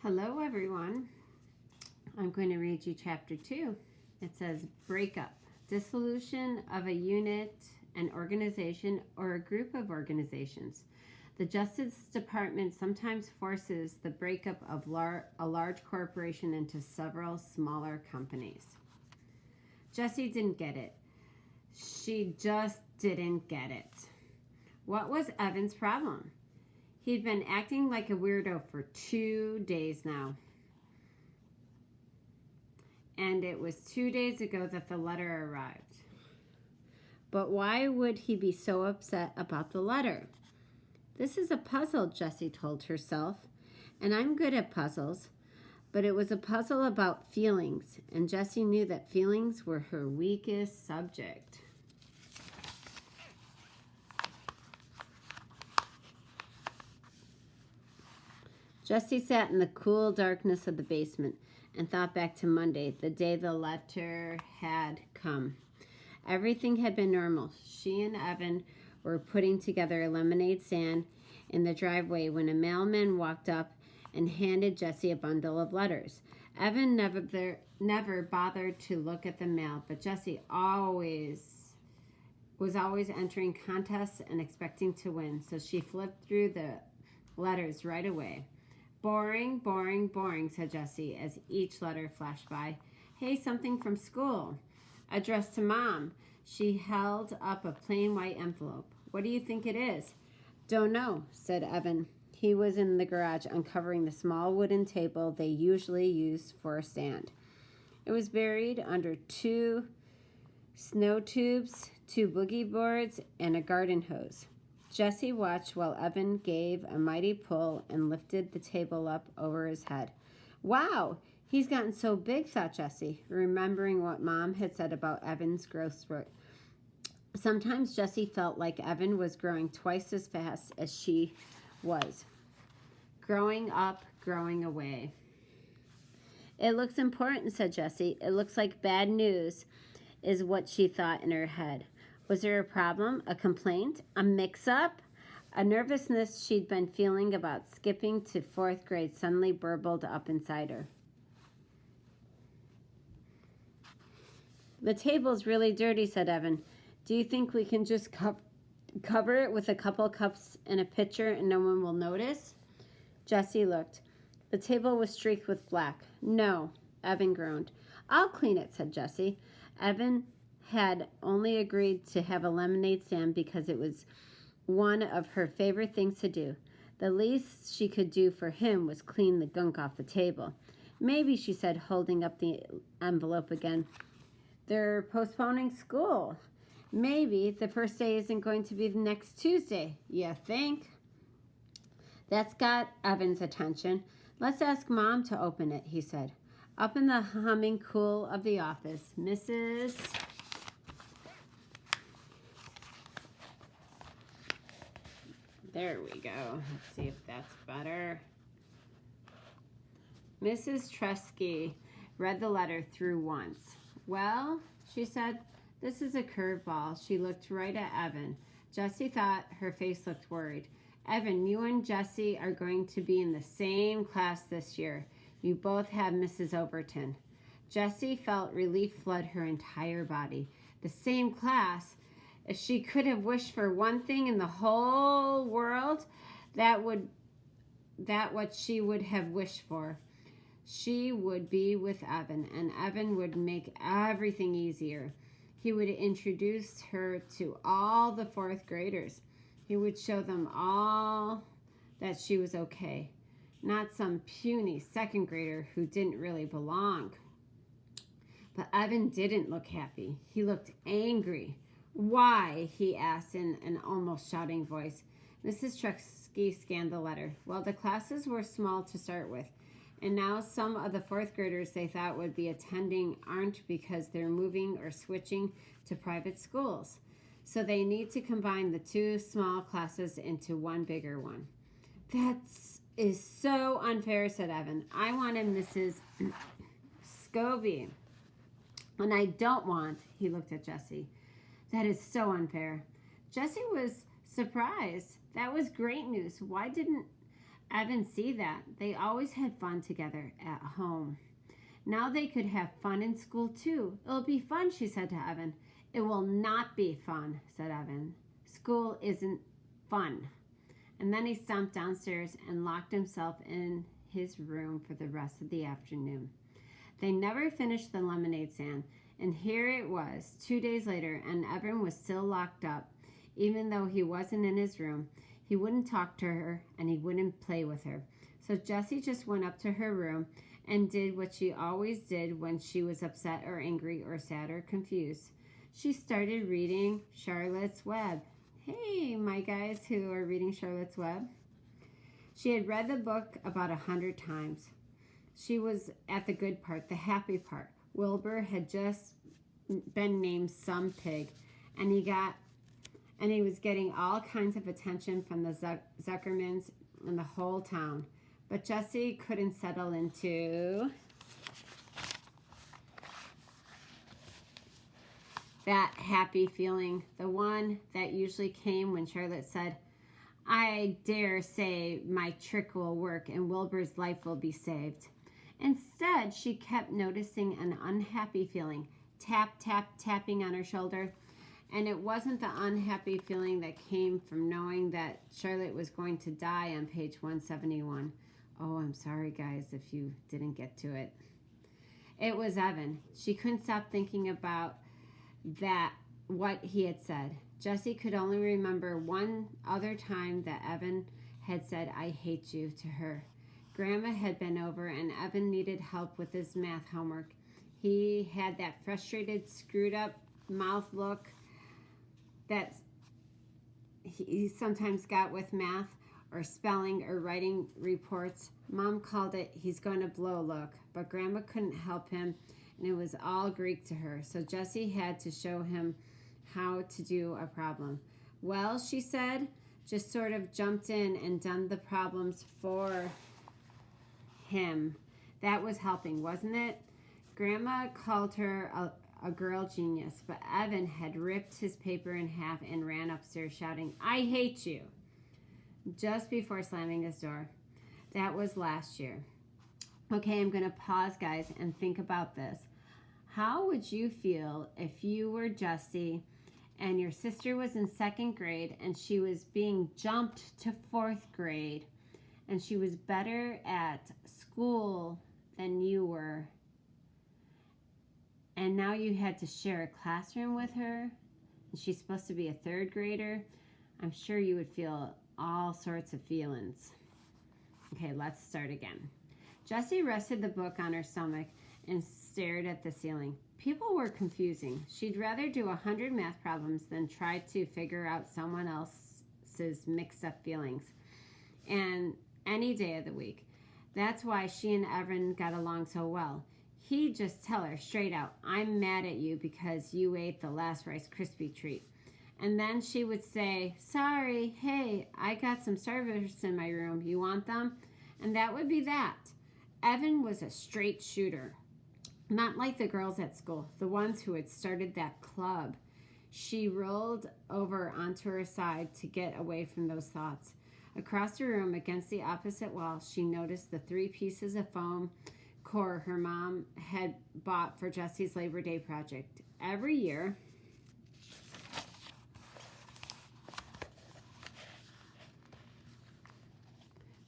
Hello, everyone. I'm going to read you chapter 2. It says breakup, dissolution of a unit, an organization, or a group of organizations. The Justice Department sometimes forces the breakup of a large corporation into several smaller companies. Jessie didn't get it. She just didn't get it. What was Evan's problem? He'd been acting like a weirdo for 2 days now. And it was 2 days ago that the letter arrived. But why would he be so upset about the letter? This is a puzzle, Jessie told herself. And I'm good at puzzles. But it was a puzzle about feelings. And Jessie knew that feelings were her weakest subject. Jessie sat in the cool darkness of the basement and thought back to Monday, the day the letter had come. Everything had been normal. She and Evan were putting together a lemonade stand in the driveway when a mailman walked up and handed Jessie a bundle of letters. Evan never bothered to look at the mail, but Jessie was always entering contests and expecting to win, so she flipped through the letters right away. Boring, boring, boring, said Jessie as each letter flashed by. Hey, something from school. Addressed to Mom. She held up a plain white envelope. What do you think it is? Don't know, said Evan. He was in the garage uncovering the small wooden table they usually used for a stand. It was buried under 2 snow tubes, 2 boogie boards, and a garden hose. Jessie watched while Evan gave a mighty pull and lifted the table up over his head. Wow, he's gotten so big, thought Jessie, remembering what Mom had said about Evan's growth spurt. Sometimes Jessie felt like Evan was growing twice as fast as she was. Growing up, growing away. It looks important, said Jessie. It looks like bad news, is what she thought in her head. Was there a problem, a complaint, a mix-up? A nervousness she'd been feeling about skipping to 4th grade suddenly burbled up inside her. The table's really dirty, said Evan. Do you think we can just cover it with a couple cups and a pitcher and no one will notice? Jessie looked. The table was streaked with black. No, Evan groaned. I'll clean it, said Jessie. Evan had only agreed to have a lemonade stand because it was one of her favorite things to do. The least she could do for him was clean the gunk off the table. Maybe, she said, holding up the envelope again, they're postponing school. Maybe the first day isn't going to be the next Tuesday. You think? That's got Evan's attention. Let's ask Mom to open it, he said. Up in the humming cool of the office, Mrs. There we go. Let's see if that's better. Mrs. Tresky read the letter through once. Well, she said, this is a curveball. She looked right at Evan. Jessie thought her face looked worried. Evan, you and Jessie are going to be in the same class this year. You both have Mrs. Overton. Jessie felt relief flood her entire body. The same class? If she could have wished for one thing in the whole world, that what she would have wished for. She would be with Evan, and Evan would make everything easier. He would introduce her to all the 4th graders. He would show them all that she was okay, not some puny 2nd grader who didn't really belong. But Evan didn't look happy. He looked angry. Why? He asked in an almost shouting voice. Mrs. Tresky scanned the letter. Well, the classes were small to start with, and now some of the 4th graders they thought would be attending aren't because they're moving or switching to private schools. So they need to combine the 2 small classes into one bigger one. That is so unfair, said Evan. I wanted Mrs. Scobie. And I don't want, he looked at Jessie. That is so unfair. Jessie was surprised. That was great news. Why didn't Evan see that. They always had fun together at home. Now they could have fun in school too. It'll be fun, she said to Evan. It will not be fun, said Evan. School isn't fun. And then he stomped downstairs and locked himself in his room for the rest of the afternoon. They never finished the lemonade stand, and here it was 2 days later, and Evan was still locked up. Even though he wasn't in his room, he wouldn't talk to her and he wouldn't play with her. So Jessie just went up to her room and did what she always did when she was upset or angry or sad or confused. She started reading Charlotte's Web. Hey, my guys who are reading Charlotte's Web. She had read the book about 100 times. She was at the good part, the happy part. Wilbur had just been named some pig, and he was getting all kinds of attention from the Zuckermans and the whole town. But Jessie couldn't settle into that happy feeling, the one that usually came when Charlotte said, I dare say my trick will work and Wilbur's life will be saved. Instead, she kept noticing an unhappy feeling, tap, tap, tapping on her shoulder. And it wasn't the unhappy feeling that came from knowing that Charlotte was going to die on page 171. Oh, I'm sorry, guys, if you didn't get to it. It was Evan. She couldn't stop thinking about what he had said. Jessie could only remember one other time that Evan had said, I hate you, to her. Grandma had been over and Evan needed help with his math homework. He had that frustrated, screwed up mouth look that he sometimes got with math or spelling or writing reports. Mom called it he's going to blow look, but Grandma couldn't help him, and it was all Greek to her, so Jessie had to show him how to do a problem. Well, she said, just sort of jumped in and done the problems for him. That was helping, wasn't it? Grandma called her a girl genius, but Evan had ripped his paper in half and ran upstairs shouting, I hate you, just before slamming his door. That was last year. Okay, I'm going to pause, guys, and think about this. How would you feel if you were Jessie and your sister was in 2nd grade and she was being jumped to 4th grade and she was better at school than you were, and now you had to share a classroom with her and she's supposed to be a 3rd grader? I'm sure you would feel all sorts of feelings. Okay, let's start again. Jessie rested the book on her stomach and stared at the ceiling. People were confusing. She'd rather do 100 math problems than try to figure out someone else's mixed up feelings, and any day of the week. That's why she and Evan got along so well. He'd just tell her straight out, I'm mad at you because you ate the last Rice Krispie treat. And then she would say, sorry, hey, I got some Starbursts in my room. You want them? And that would be that. Evan was a straight shooter. Not like the girls at school, the ones who had started that club. She rolled over onto her side to get away from those thoughts. Across the room, against the opposite wall, she noticed the 3 pieces of foam core her mom had bought for Jessie's Labor Day project. Every year,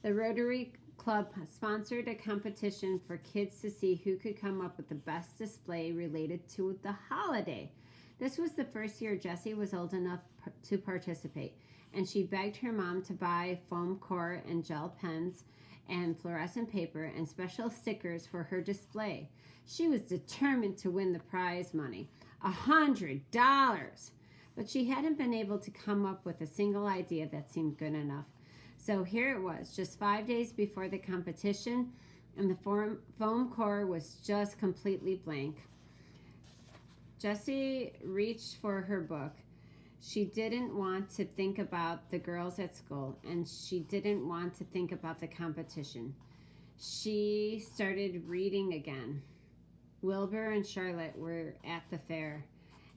the Rotary Club sponsored a competition for kids to see who could come up with the best display related to the holiday. This was the first year Jessie was old enough to participate, and she begged her mom to buy foam core and gel pens and fluorescent paper and special stickers for her display. She was determined to win the prize money, $100, but she hadn't been able to come up with a single idea that seemed good enough. So here it was, just 5 days before the competition, and the foam core was just completely blank. Jessie reached for her book. She didn't want to think about the girls at school, and she didn't want to think about the competition. She started reading again. Wilbur and Charlotte were at the fair,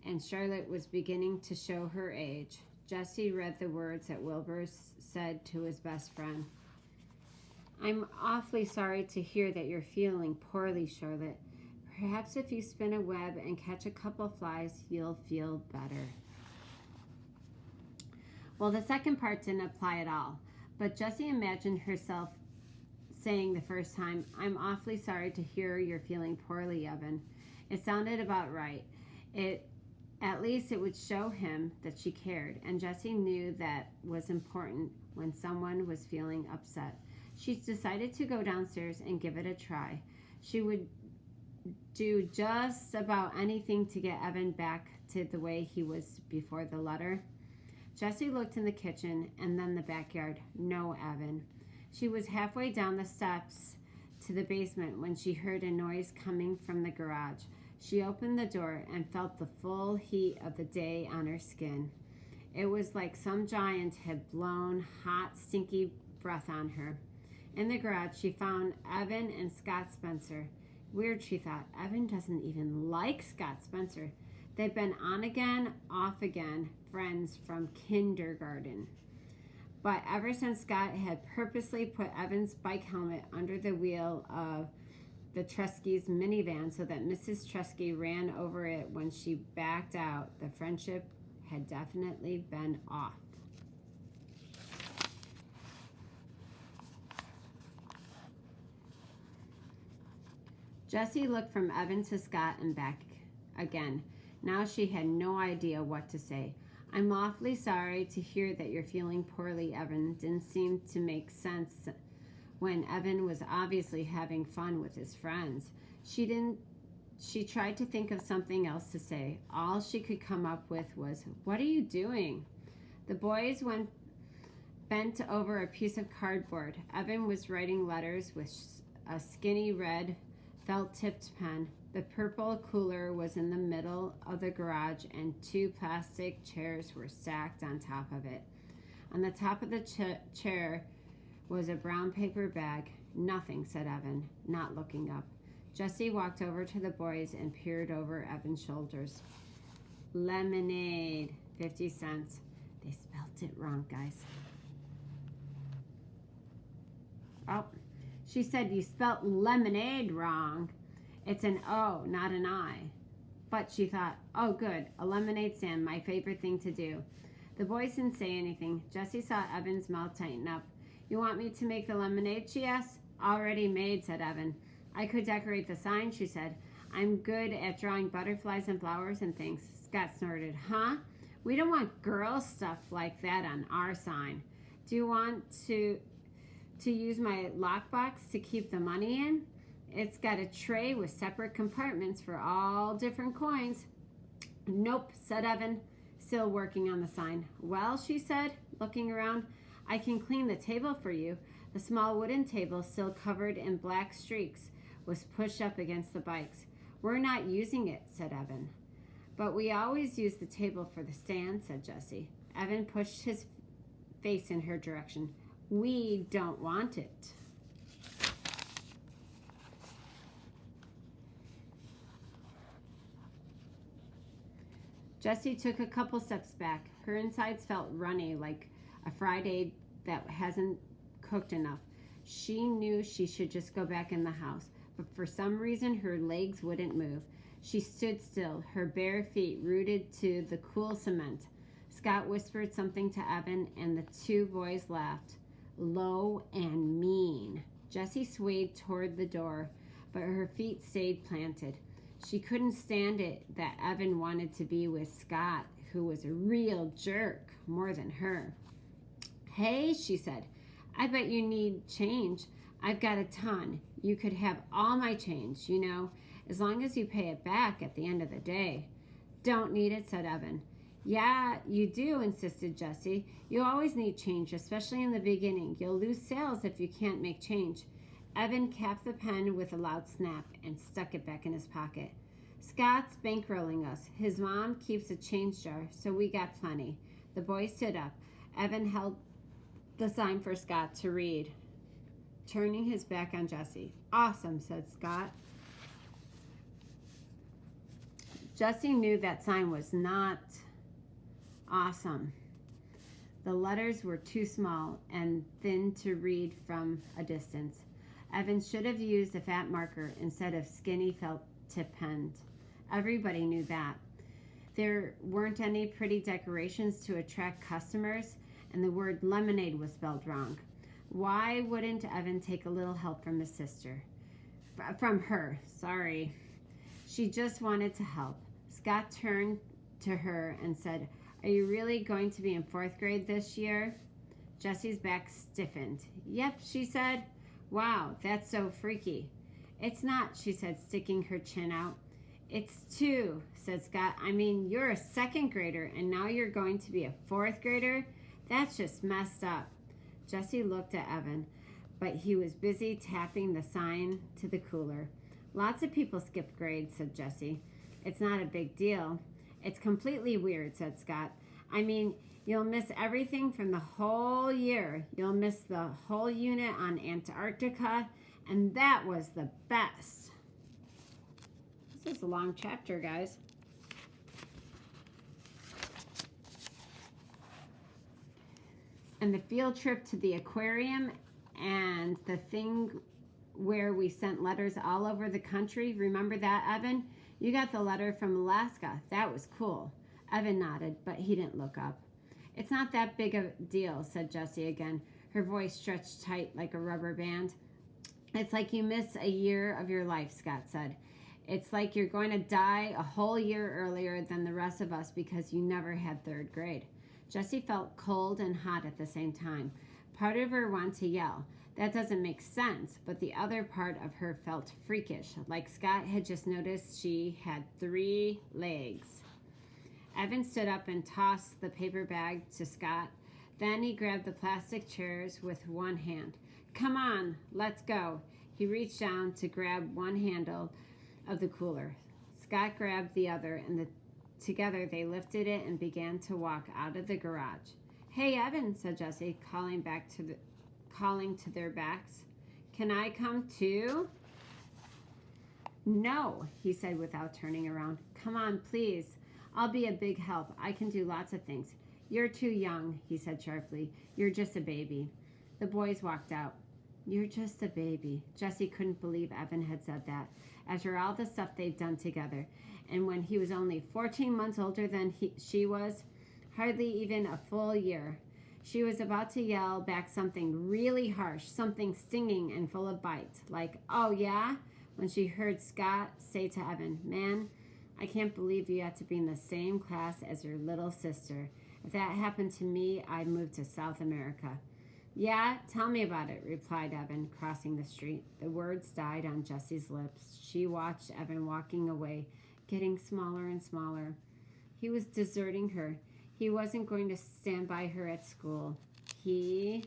and Charlotte was beginning to show her age. Jessie read the words that Wilbur said to his best friend. I'm awfully sorry to hear that you're feeling poorly, Charlotte. Perhaps if you spin a web and catch a couple flies, you'll feel better. Well, the second part didn't apply at all, but Jessie imagined herself saying the first time, I'm awfully sorry to hear you're feeling poorly, Evan. It sounded about right. At least it would show him that she cared, and Jessie knew that was important when someone was feeling upset. She decided to go downstairs and give it a try. She would do just about anything to get Evan back to the way he was before the letter. Jessie looked in the kitchen and then the backyard. No Evan. She was halfway down the steps to the basement when she heard a noise coming from the garage. She opened the door and felt the full heat of the day on her skin. It was like some giant had blown hot, stinky breath on her. In the garage, she found Evan and Scott Spencer. Weird, she thought. Evan doesn't even like Scott Spencer. They've been on again, off again, friends from kindergarten. But ever since Scott had purposely put Evan's bike helmet under the wheel of the Truskeys' minivan so that Mrs. Trusky ran over it when she backed out, the friendship had definitely been off. Jessie looked from Evan to Scott and back again. Now she had no idea what to say. I'm awfully sorry to hear that you're feeling poorly, Evan. Didn't seem to make sense when Evan was obviously having fun with his friends. She tried to think of something else to say. All she could come up with was, what are you doing? The boys bent over a piece of cardboard. Evan was writing letters with a skinny red felt-tipped pen. The purple cooler was in the middle of the garage and two plastic chairs were stacked on top of it. On the top of the chair was a brown paper bag. Nothing, said Evan, not looking up. Jessie walked over to the boys and peered over Evan's shoulders. Lemonade, 50 cents. They spelt it wrong, guys. Oh, she said you spelt lemonade wrong. It's an O, not an I. But she thought, oh good, a lemonade stand, my favorite thing to do. The boys didn't say anything. Jessie saw Evan's mouth tighten up. You want me to make the lemonade, she asked. Already made, said Evan. I could decorate the sign, she said. I'm good at drawing butterflies and flowers and things. Scott snorted. Huh? We don't want girl stuff like that on our sign. Do you want to use my lockbox to keep the money in? It's got a tray with separate compartments for all different coins. Nope, said Evan, still working on the sign. Well, she said, looking around, I can clean the table for you. The small wooden table, still covered in black streaks, was pushed up against the bikes. We're not using it, said Evan. But we always use the table for the stand, said Jessie. Evan pushed his face in her direction. We don't want it. Jessie took a couple steps back. Her insides felt runny, like a fried egg that hasn't cooked enough. She knew she should just go back in the house, but for some reason her legs wouldn't move. She stood still, her bare feet rooted to the cool cement. Scott whispered something to Evan, and the two boys laughed. Low and mean. Jessie swayed toward the door, but her feet stayed planted. She couldn't stand it that Evan wanted to be with Scott, who was a real jerk, more than her. Hey, she said, I bet you need change. I've got a ton. You could have all my change, you know, as long as you pay it back at the end of the day. Don't need it, said Evan. Yeah, you do, insisted Jessie. You always need change, especially in the beginning. You'll lose sales if you can't make change. Evan capped the pen with a loud snap and stuck it back in his pocket. Scott's bankrolling us. His mom keeps a change jar, so we got plenty. The boy stood up. Evan held the sign for Scott to read, turning his back on Jessie. Awesome, said Scott. Jessie knew that sign was not awesome. The letters were too small and thin to read from a distance. Evan should have used a fat marker instead of skinny felt tip pen. Everybody knew that. There weren't any pretty decorations to attract customers, and the word lemonade was spelled wrong. Why wouldn't Evan take a little help from his sister? From her, sorry. She just wanted to help. Scott turned to her and said, "Are you really going to be in 4th grade this year?" Jessie's back stiffened. "Yep," she said. "Wow, that's so freaky." "It's not," she said, sticking her chin out. "It's 2, said Scott. "I mean, you're a 2nd grader, and now you're going to be a 4th grader? That's just messed up." Jessie looked at Evan, but he was busy tapping the sign to the cooler. "Lots of people skip grades," said Jessie. "It's not a big deal." "It's completely weird," said Scott. "I mean, you'll miss everything from the whole year. You'll miss the whole unit on Antarctica, and that was the best." This is a long chapter, guys. And the field trip to the aquarium and the thing where we sent letters all over the country. Remember that, Evan? You got the letter from Alaska. That was cool. Evan nodded, but he didn't look up. "It's not that big a deal," said Jessie again, her voice stretched tight like a rubber band. "It's like you miss a year of your life," Scott said. "It's like you're going to die a whole year earlier than the rest of us because you never had 3rd grade. Jessie felt cold and hot at the same time. Part of her wanted to yell, "That doesn't make sense," but the other part of her felt freakish, like Scott had just noticed she had 3 legs. Evan stood up and tossed the paper bag to Scott. Then he grabbed the plastic chairs with one hand. "Come on, let's go." He reached down to grab one handle of the cooler. Scott grabbed the other, and together they lifted it and began to walk out of the garage. "Hey, Evan," said Jessie, calling to their backs. "Can I come too?" "No," he said without turning around. "Come on, please. I'll be a big help. I can do lots of things." "You're too young," he said sharply. "You're just a baby." The boys walked out. "You're just a baby." Jessie couldn't believe Evan had said that, after all the stuff they'd done together. And when he was only 14 months older than she was, hardly even a full year. She was about to yell back something really harsh, something stinging and full of bite, like, "Oh, yeah?" when she heard Scott say to Evan, "Man, I can't believe you had to be in the same class as your little sister. If that happened to me, I'd move to South America." "Yeah, tell me about it," replied Evan, crossing the street. The words died on Jessie's lips. She watched Evan walking away, getting smaller and smaller. He was deserting her. He wasn't going to stand by her at school. He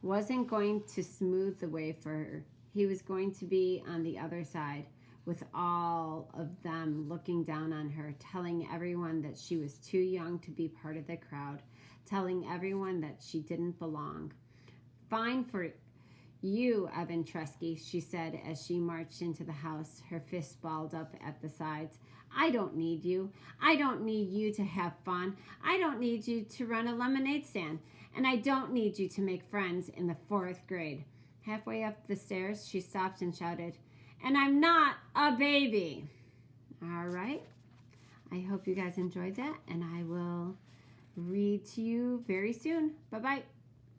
wasn't going to smooth the way for her. He was going to be on the other side, with all of them looking down on her, telling everyone that she was too young to be part of the crowd, telling everyone that she didn't belong. "Fine for you, Evan Tresky," she said as she marched into the house, her fists balled up at the sides. "I don't need you. I don't need you to have fun. I don't need you to run a lemonade stand. And I don't need you to make friends in the 4th grade. Halfway up the stairs, she stopped and shouted, "And I'm not a baby." All right. I hope you guys enjoyed that, and I will read to you very soon. Bye-bye.